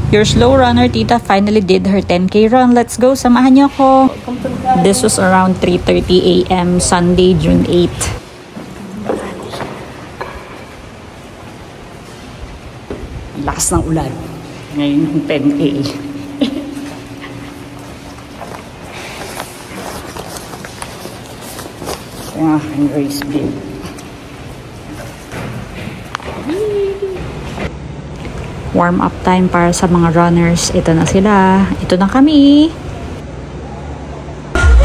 Your slow runner tita finally did her 10K run. Let's go, samahan niyo ako. This was around 3:30 AM Sunday, June 8. Lakas ng ulan. Ngayon yung 10K. Yung aking race bin. Warm up time para sa mga runners. Ito na sila. Ito na kami.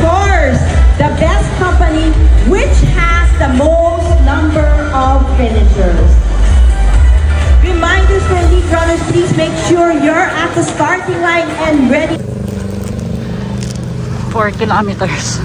First, the best company which has the most number of finishers. Reminders for elite runners, please make sure you're at the starting line and ready. 4 kilometers.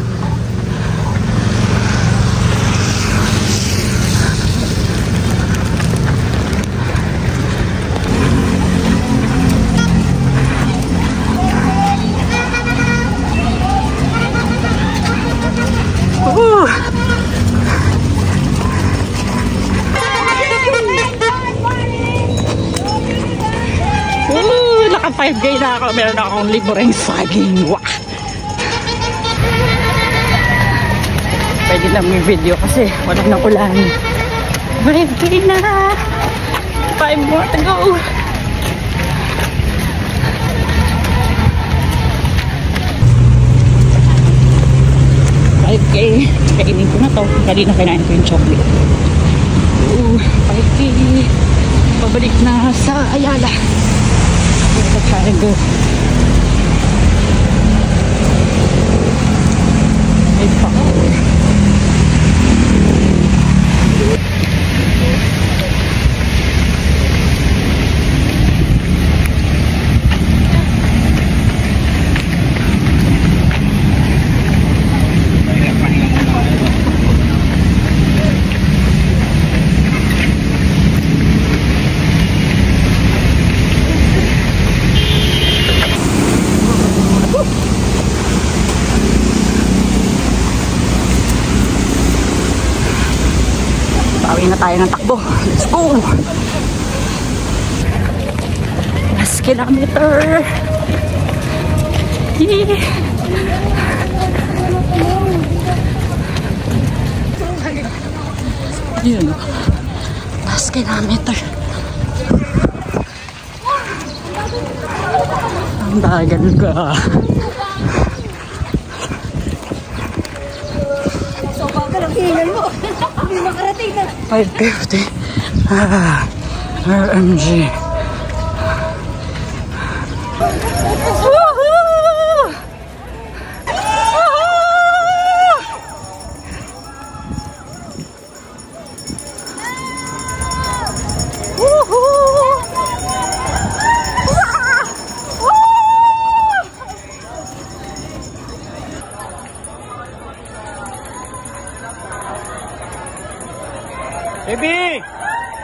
Naka 5K na ako. Meron na akong libreng saging. Wah! Pwede lang may video kasi wala nang ulan. 5K na! 5 more to go! Kainin ko na to. Kanina kinain ko yung chocolate. 5K. Pabalik na sa Ayala. Let's try and go. May power. Bawi na tayo ng takbo. Let's go! Last kilometer! Yeah. Yun. Last kilometer. Ang bagal ka. So, bagal ang hingal mo. Hindi makarating na. 550. RMG. Woohoo! Baby!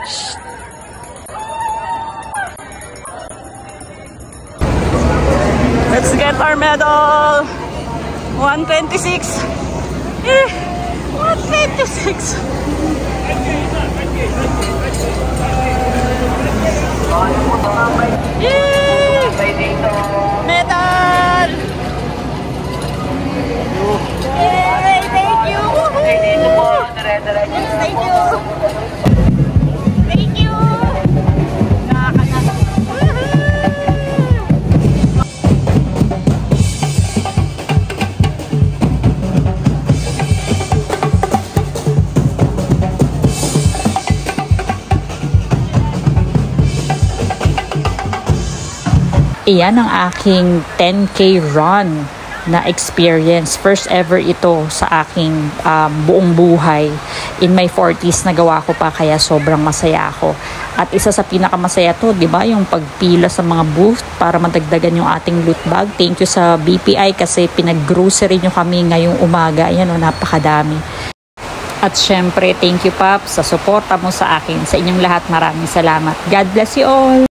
Shh. Let's get our medal! 126! 126! Yay! Medal! Yay! Thank you! Yes, thank you! Thank you! Iyan ang aking 10K run na experience. First ever ito sa aking buong buhay. In my 40s nagawa ko pa, kaya sobrang masaya ako. At isa sa pinakamasaya to, di ba, yung pagpila sa mga booth para madagdagan yung ating loot bag. Thank you sa BPI kasi pinag-grocery nyo kami ngayong umaga. Ayan o, napakadami. At syempre, thank you Pap sa suporta mo sa akin. Sa inyong lahat, maraming salamat. God bless you all!